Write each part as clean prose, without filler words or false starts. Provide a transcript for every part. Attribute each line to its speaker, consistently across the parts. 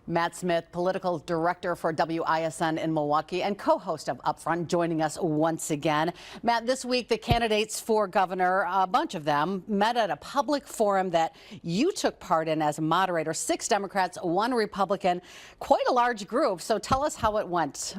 Speaker 1: Matt Smith, political director for WISN in Milwaukee and co-host of UpFront, joining us once again. Matt, this week the candidates for governor, a bunch of them, met at a public forum that you took part in as a moderator. 6 Democrats, 1 Republican, quite a large group. So tell us how it went.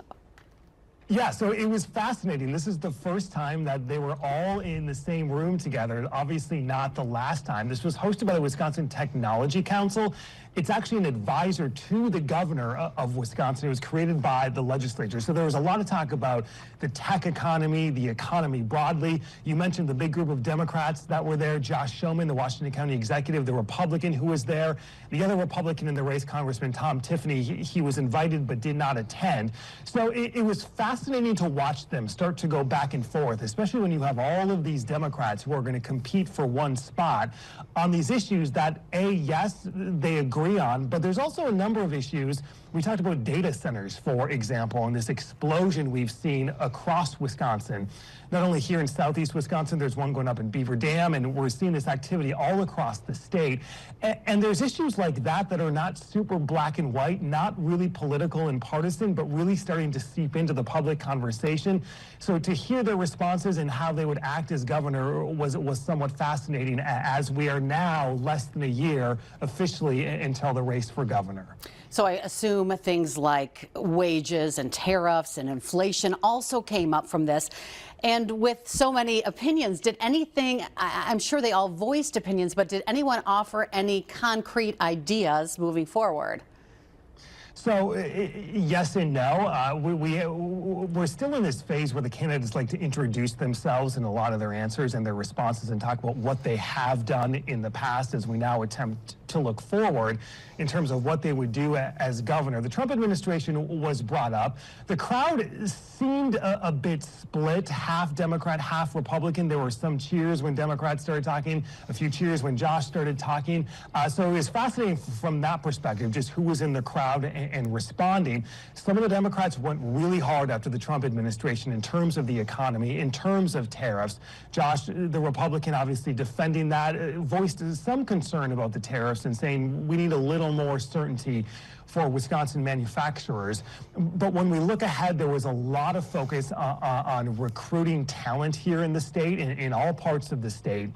Speaker 2: Yeah, so it was fascinating. This is the first time that they were all in the same room together. Obviously not the last time. This was hosted by the Wisconsin Technology Council. It's actually an advisor to the governor of Wisconsin. It was created by the legislature. So there was a lot of talk about the tech economy, the economy broadly. You mentioned the big group of Democrats that were there. Josh Schoeman, the Washington County executive, the Republican who was there. The other Republican in the race, Congressman Tom Tiffany, he was invited but did not attend. So it was fascinating to watch them start to go back and forth, especially when you have all of these Democrats who are going to compete for one spot on these issues that, yes, they agree on, but there's also a number of issues. We talked about data centers, for example, and this explosion we've seen across Wisconsin. Not only here in southeast Wisconsin, there's one going up in Beaver Dam, and we're seeing this activity all across the state. And there's issues like that that are not super black and white, not really political and partisan, but really starting to seep into the public conversation. So to hear their responses and how they would act as governor was somewhat fascinating, as we are now less than a year officially until the race for governor.
Speaker 1: So I assume things like wages and tariffs and inflation also came up from this. And with so many opinions, did anything, I'm sure they all voiced opinions, but did anyone offer any concrete ideas moving forward?
Speaker 2: So yes and no. We're still in this phase where the candidates like to introduce themselves and a lot of their answers and their responses and talk about what they have done in the past as we now attempt to look forward in terms of what they would do as governor. The Trump administration was brought up. The crowd seemed a bit split, half Democrat, half Republican. There were some cheers when Democrats started talking, a few cheers when Josh started talking. So it was fascinating from that perspective, just who was in the crowd and responding. Some of the Democrats went really hard after the Trump administration in terms of the economy, in terms of tariffs. Josh, the Republican, obviously defending that, voiced some concern about the tariffs and saying we need a little more certainty for Wisconsin manufacturers. But when we look ahead, there was a lot of focus on recruiting talent here in the state, in all parts of the state.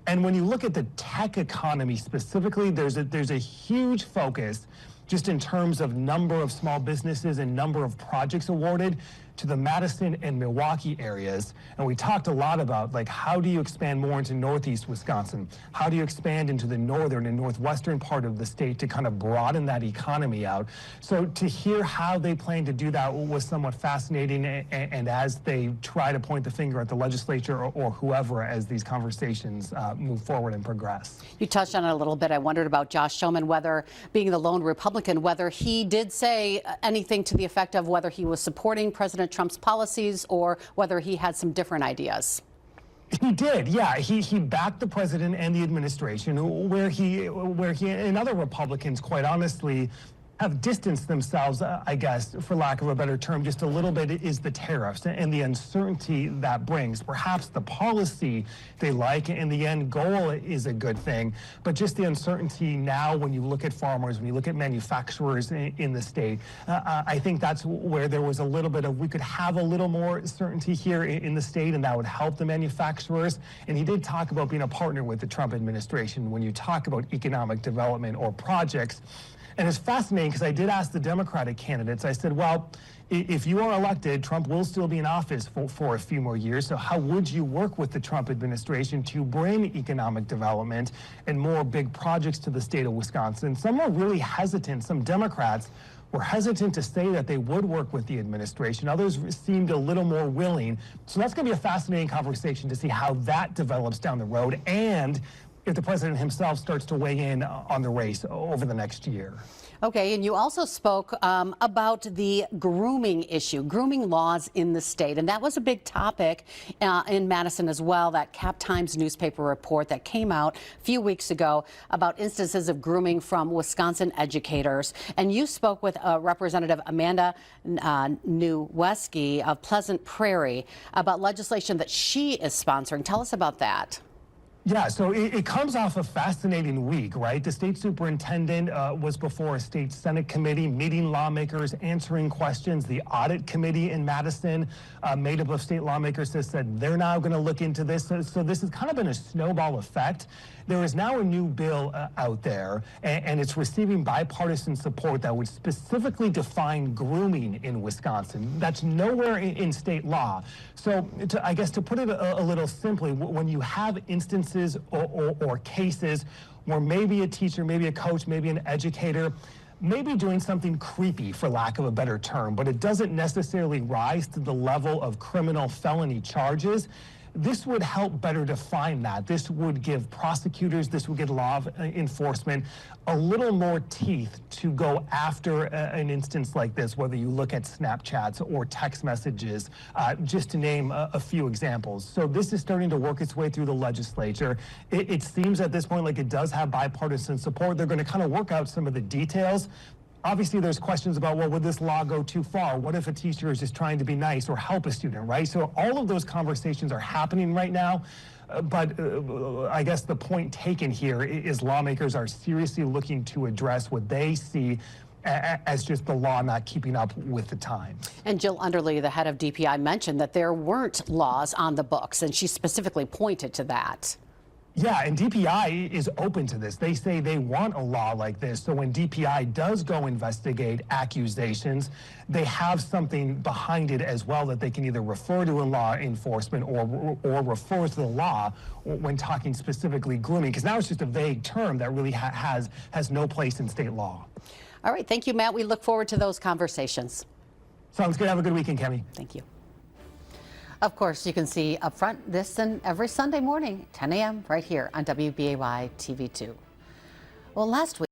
Speaker 2: And when you look at the tech economy specifically, there's a huge focus just in terms of number of small businesses and number of projects awarded to the Madison and Milwaukee areas. And we talked a lot about, like, how do you expand more into northeast Wisconsin? How do you expand into the northern and northwestern part of the state to kind of broaden that economy out? So to hear how they plan to do that was somewhat fascinating, and as they try to point the finger at the legislature or whoever as these conversations move forward and progress.
Speaker 1: You touched on it a little bit. I wondered about Josh Schoeman, whether, being the lone Republican, whether he did say anything to the effect of whether he was supporting President Trump's policies or whether he had some different ideas.
Speaker 2: He did, yeah. He backed the president and the administration, where he and other Republicans, quite honestly, have distanced themselves, I guess, for lack of a better term, just a little bit, is the tariffs and the uncertainty that brings. Perhaps the policy they like and the end goal is a good thing, but just the uncertainty now when you look at farmers, when you look at manufacturers in the state, I think that's where there was a little bit of, we could have a little more certainty here in the state, and that would help the manufacturers. And he did talk about being a partner with the Trump administration when you talk about economic development or projects. And it's fascinating because I did ask the Democratic candidates, I said, well, if you are elected, Trump will still be in office for a few more years. So how would you work with the Trump administration to bring economic development and more big projects to the state of Wisconsin? Some were really hesitant. Some Democrats were hesitant to say that they would work with the administration. Others seemed a little more willing. So that's going to be a fascinating conversation to see how that develops down the road, and if the president himself starts to weigh in on the race over the next year.
Speaker 1: Okay, and you also spoke about the grooming issue, grooming laws in the state, and that was a big topic in Madison as well. That Cap Times newspaper report that came out a few weeks ago about instances of grooming from Wisconsin educators. And you spoke with Representative Amanda Nowesky of Pleasant Prairie about legislation that she is sponsoring. Tell us about that.
Speaker 2: Yeah, so it comes off a fascinating week, right? The state superintendent was before a state Senate committee, meeting lawmakers, answering questions. The audit committee in Madison, made up of state lawmakers, has said they're now going to look into this. So this has kind of been a snowball effect. There is now a new bill out there, and it's receiving bipartisan support that would specifically define grooming in Wisconsin. That's nowhere in state law. So I guess to put it a little simply, when you have instances or cases where maybe a teacher, maybe a coach, maybe an educator, maybe doing something creepy, for lack of a better term, but it doesn't necessarily rise to the level of criminal felony charges, this would help better define that. This would give prosecutors, this would give law enforcement a little more teeth to go after an instance like this, whether you look at Snapchats or text messages, just to name a few examples. So this is starting to work its way through the legislature. It seems at this point like it does have bipartisan support. They're going to kind of work out some of the details. Obviously, there's questions about, well, would this law go too far? What if a teacher is just trying to be nice or help a student, right? So all of those conversations are happening right now. But I guess the point taken here is lawmakers are seriously looking to address what they see as just the law not keeping up with the times.
Speaker 1: And Jill Underly, the head of DPI, mentioned that there weren't laws on the books, and she specifically pointed to that.
Speaker 2: Yeah, and DPI is open to this. They say they want a law like this. So when DPI does go investigate accusations, they have something behind it as well that they can either refer to in law enforcement or refer to the law when talking specifically grooming, because now it's just a vague term that really has no place in state law.
Speaker 1: All right. Thank you, Matt. We look forward to those conversations.
Speaker 2: Sounds good. Have a good weekend, Cami.
Speaker 1: Thank you. Of course, you can see Upfront this and every Sunday morning, 10 a.m. right here on WBAY TV2. Well, last week.